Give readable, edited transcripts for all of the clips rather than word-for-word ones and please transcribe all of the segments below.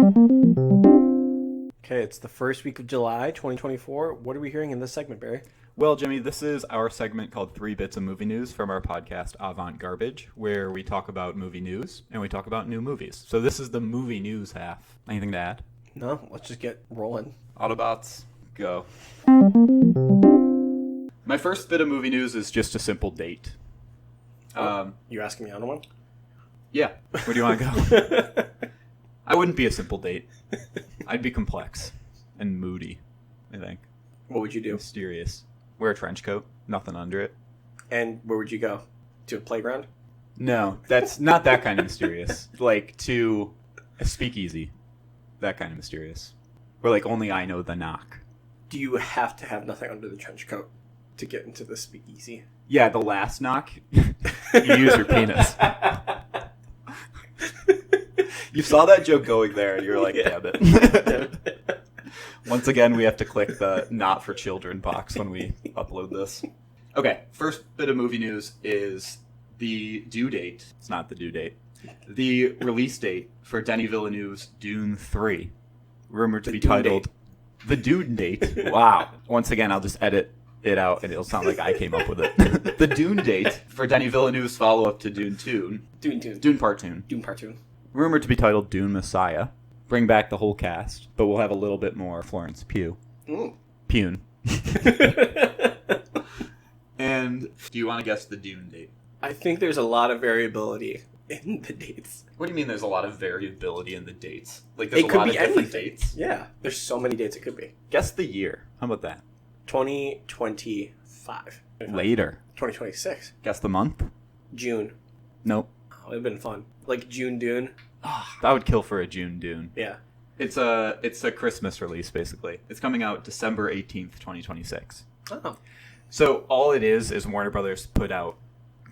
Okay, it's the first week of July, 2024. What are we hearing in this segment, Barry? Well, Jimmy, this is our segment called 3 Bits of Movie News from our podcast Avant-Garbage, where we talk about movie news and we talk about new movies. So this is the movie news half. Anything to add? No, let's just get rolling. Autobots, go. My first bit of movie news is just a simple date. You asking me on one? Yeah. Where do you want to go? I wouldn't be a simple date. I'd be complex and moody, I think. What would you do? Mysterious. Wear a trench coat, nothing under it. And where would you go? To a playground? No, that's not that kind of mysterious. Like to a speakeasy. That kind of mysterious. Where like only I know the knock. Do you have to have nothing under the trench coat to get into the speakeasy? Yeah, the last knock, you use your penis. You saw that joke going there and you were like, Yeah. damn it. Once again, we have to click the not for children box when we upload this. Okay, first bit of movie news is the due date. It's not the due date. The release date for Denis Villeneuve's Dune 3. Rumored to be titled The Dune Date. Wow. Once again, I'll just edit it out and it'll sound like I came up with it. The Dune date for Denis Villeneuve's follow-up to Dune 2. Dune Part 2. Dune Part 2. Rumored to be titled Dune Messiah. Bring back the whole cast, but we'll have a little bit more Florence Pugh. Pune. And do you want to guess the Dune date? I think there's a lot of variability in the dates. What do you mean there's a lot of variability in the dates? Like there's It a could lot be of different anything. dates? Yeah, there's so many dates it could be. Guess the year. How about that? 2025. Later. 2026. Guess the month? June. Nope. Oh, it'd been fun. Like June Dune. Oh, that would kill for a June Dune. Yeah. It's a Christmas release, basically. It's coming out December 18th, 2026. Oh. So all it is Warner Brothers put out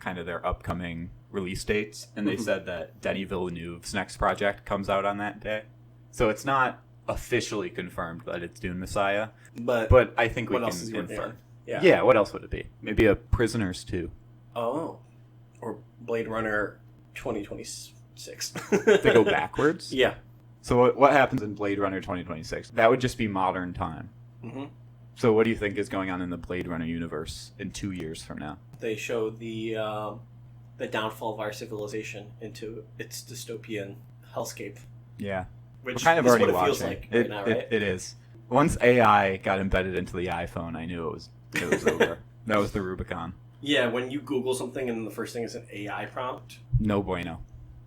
kind of their upcoming release dates, and they said that Denis Villeneuve's next project comes out on that day. So it's not officially confirmed that it's Dune Messiah, but I think we what can else is he working infer. on? Yeah. Yeah, what else would it be? Maybe a Prisoners 2. Oh. Or Blade Runner 2026. They go backwards? Yeah. So what happens in Blade Runner 2026? That would just be modern time. Mm-hmm. So what do you think is going on in the Blade Runner universe in 2 years from now? They show the downfall of our civilization into its dystopian hellscape. Yeah. Which We're kind of is already what it feels watching. like right now, right? It is. Once AI got embedded into the iPhone, I knew it was over. That was the Rubicon. Yeah, when you Google something and the first thing is an AI prompt, No bueno.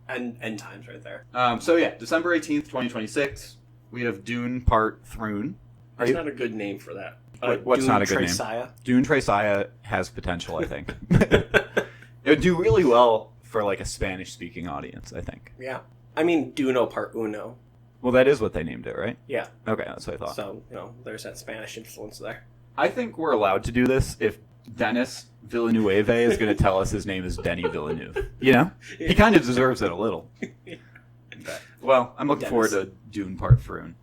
and end times right there. So yeah, December 18th, 2026, we have Dune Part 3. That's not a good name for that. What's Dune not a good name? Tresiah? Dune Tresiah has potential, I think. It would do really well for like a Spanish-speaking audience, I think. Yeah. I mean, Duno Part Uno. Well, that is what they named it, right? Yeah. Okay, that's what I thought. So, there's that Spanish influence there. I think we're allowed to do this if Denis Villeneuve is going to tell us his name is Denis Villeneuve. You know? He kind of deserves it a little. Okay. Well, I'm looking forward to Dune Part 3.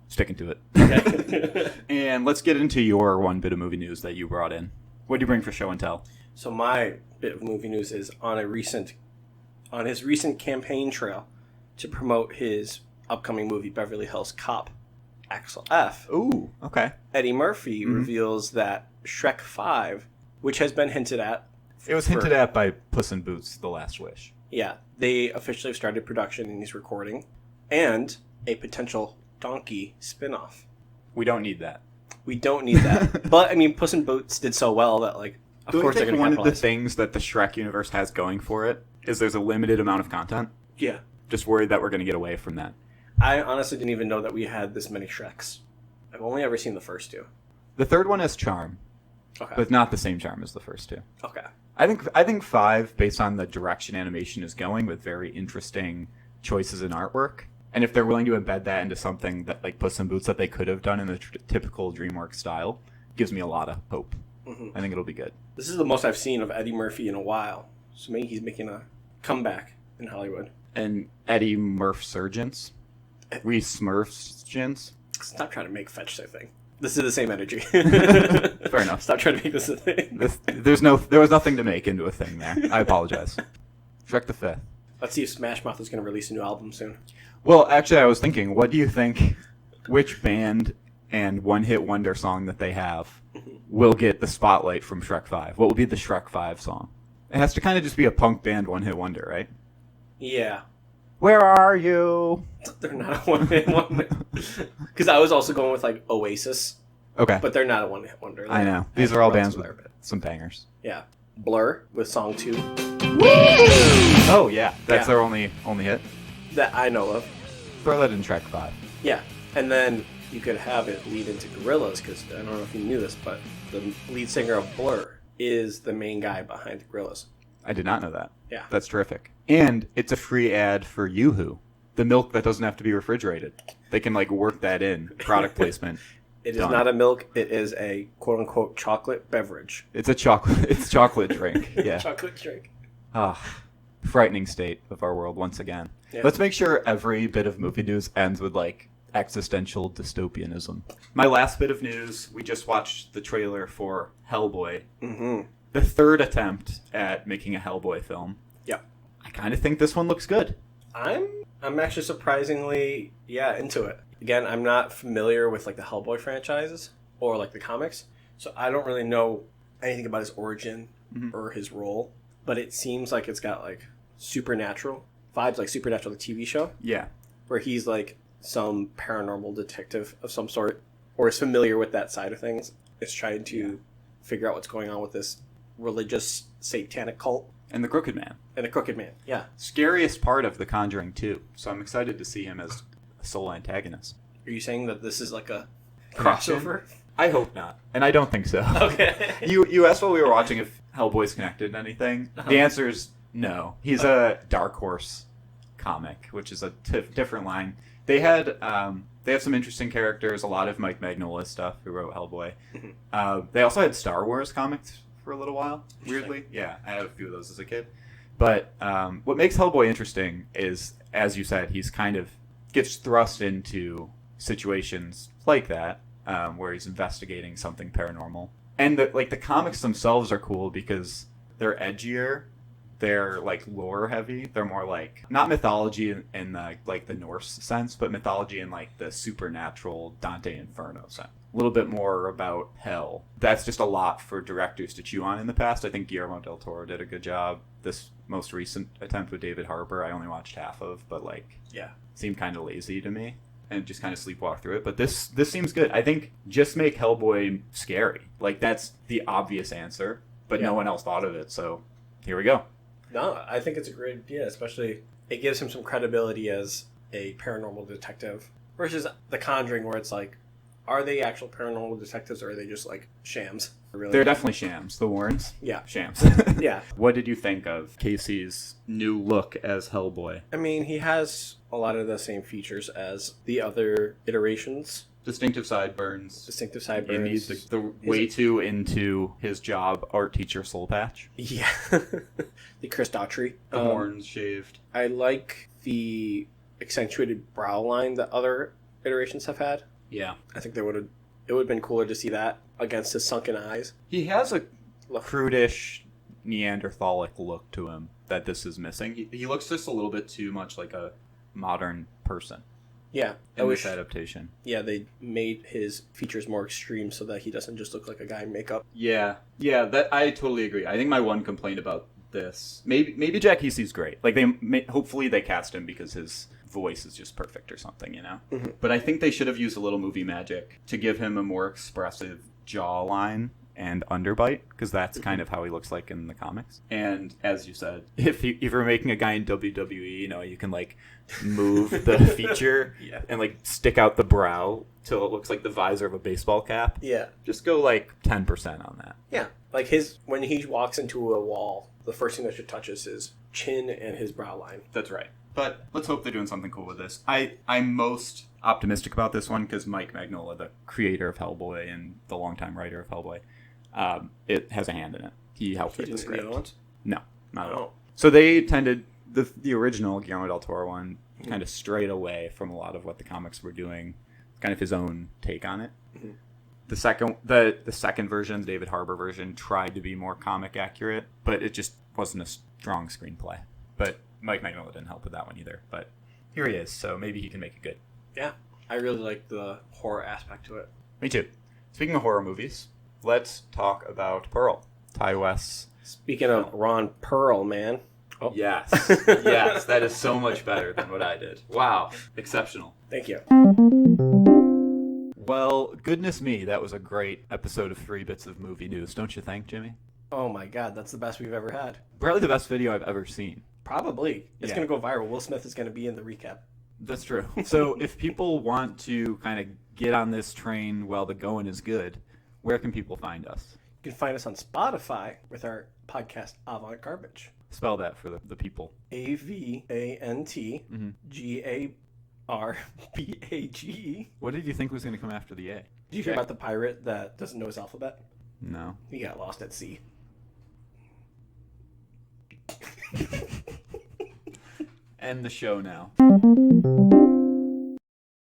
Sticking to it. Okay. And let's get into your one bit of movie news that you brought in. What do you bring for show and tell? So my bit of movie news is on his recent campaign trail to promote his upcoming movie Beverly Hills Cop, Axel F. Ooh, okay. Eddie Murphy reveals that Shrek 5, which has been hinted at. It was hinted at by Puss in Boots: The Last Wish. Yeah, they officially have started production and he's recording, and a potential Donkey spin-off. We don't need that. We don't need that. But, I mean, Puss in Boots did so well that, like, of course they're going to one of the capitalize. things that the Shrek universe has going for it is there's a limited amount of content. Yeah. Just worried that we're going to get away from that. I honestly didn't even know that we had this many Shreks. I've only ever seen the first two. The third one has charm, Okay. but not the same charm as the first two. Okay. I think 5, based on the direction animation is going, with very interesting choices in artwork, and if they're willing to embed that into something that like Puss in Boots that they could have done in the typical DreamWorks style, gives me a lot of hope. Mm-hmm. I think it'll be good. This is the most I've seen of Eddie Murphy in a while. So maybe he's making a comeback in Hollywood. And Eddie Murph-surgence? We Smurfs-gents? Stop trying to make fetch their thing. This is the same energy. Fair enough. Stop trying to make this a thing. There was nothing to make into a thing there. I apologize. Shrek the 5th. Let's see if Smash Mouth is going to release a new album soon. Well, actually, I was thinking, what do you think, which band and one-hit wonder song that they have will get the spotlight from Shrek 5? What will be the Shrek 5 song? It has to kind of just be a punk band one-hit wonder, right? Yeah. Where are you? They're not a one-hit wonder. Because I was also going with, like, Oasis. Okay. But they're not a one-hit wonder. I know. These are all bands with some bangers. Yeah. Blur with Song 2. Oh, yeah. That's their only hit? That I know of. Throw that in Shrek 5. Yeah. And then you could have it lead into Gorillaz, because I don't know if you knew this, but the lead singer of Blur is the main guy behind the Gorillaz. I did not know that. Yeah. That's terrific. And it's a free ad for Yoo-Hoo, the milk that doesn't have to be refrigerated. They can, like, work that in. Product placement. It is not a milk. It is a quote-unquote chocolate beverage. It's a chocolate drink. Yeah. Chocolate drink. Frightening state of our world once again. Yeah. Let's make sure every bit of movie news ends with, like, existential dystopianism. My last bit of news, we just watched the trailer for Hellboy. Mm-hmm. The third attempt at making a Hellboy film. Yeah. I kind of think this one looks good. I'm actually surprisingly, into it. Again, I'm not familiar with, like, the Hellboy franchises or, like, the comics, so I don't really know anything about his origin or his role, but it seems like it's got, like, supernatural vibes, like Supernatural, the TV show. Yeah. Where he's, like, some paranormal detective of some sort, or is familiar with that side of things, is trying to figure out what's going on with this religious satanic cult. And the Crooked Man. And the Crooked Man, yeah. Scariest part of The Conjuring 2, so I'm excited to see him as a sole antagonist. Are you saying that this is like a crossover? I hope not, and I don't think so. Okay. You asked while we were watching if Hellboy's connected to anything. The answer is no. He's a Dark Horse comic, which is a different line. They have some interesting characters, a lot of Mike Magnola's stuff, who wrote Hellboy. They also had Star Wars comics for a little while, weirdly. Yeah, I had a few of those as a kid. But what makes Hellboy interesting is, as you said, he's kind of gets thrust into situations like that, where he's investigating something paranormal. And the comics themselves are cool because they're edgier. They're, like, lore heavy. They're more like, not mythology in the Norse sense, but mythology in, like, the supernatural Dante Inferno sense. A little bit more about hell. That's just a lot for directors to chew on in the past. I think Guillermo del Toro did a good job. This most recent attempt with David Harbour, I only watched half of, but, like, seemed kind of lazy to me. And just kind of sleepwalk through it. But this seems good. I think just make Hellboy scary. Like, that's the obvious answer, but no one else thought of it, so here we go. No, I think it's a great idea, especially it gives him some credibility as a paranormal detective versus The Conjuring, where it's like, are they actual paranormal detectives or are they just, like, shams? Really? They're definitely shams. The Warrens? Yeah. Shams. Yeah. What did you think of Casey's new look as Hellboy? I mean, he has a lot of the same features as the other iterations. Distinctive sideburns. Jimmy's the way too into his job, art teacher soul patch. Yeah. The Chris Daughtry. The horns shaved. I like the accentuated brow line that other iterations have had. Yeah. I think it would have been cooler to see that against his sunken eyes. He has a prudish Neanderthalic look to him that this is missing. He looks just a little bit too much like a modern person. Yeah. In this adaptation. Yeah, they made his features more extreme so that he doesn't just look like a guy in makeup. Yeah. Yeah, that I totally agree. I think my one complaint about this, maybe Jack Kesey's great. Like, hopefully they cast him because his voice is just perfect or something, you know? Mm-hmm. But I think they should have used a little movie magic to give him a more expressive jawline and underbite, because that's kind of how he looks like in the comics. And as you said, if you're making a guy in WWE, you know, you can, like, move the feature and, like, stick out the brow till it looks like the visor of a baseball cap. Yeah. Just go, like, 10% on that. Yeah. Like, when he walks into a wall, the first thing that should touch is his chin and his brow line. That's right. But let's hope they're doing something cool with this. I'm most optimistic about this one because Mike Magnola, the creator of Hellboy and the longtime writer of Hellboy, it has a hand in it. He helped write the script. No, not at all. So they tended the original Guillermo del Toro one kind of strayed away from a lot of what the comics were doing, kind of his own take on it. Mm-hmm. The second version, the David Harbour version, tried to be more comic accurate, but it just wasn't a strong screenplay. But Mike Magnola didn't help with that one either. But here he is, so maybe he can make it good. Yeah, I really like the horror aspect to it. Me too. Speaking of horror movies, let's talk about Pearl, Ty West's. Speaking of Ron Pearl, man. Oh. Yes, yes, that is so much better than what I did. Wow, exceptional. Thank you. Well, goodness me, that was a great episode of 3 Bits of Movie News, don't you think, Jimmy? Oh my god, that's the best we've ever had. Probably the best video I've ever seen. Probably. It's Yeah. going to go viral. Will Smith is going to be in the recap. That's true. So if people want to kind of get on this train while the going is good, where can people find us? You can find us on Spotify with our podcast Avant-Garbage. Spell that for the people. AVANTGARBAGE. What did you think was going to come after the A? Did you hear about the pirate that doesn't know his alphabet? No. He got lost at sea. End the show now.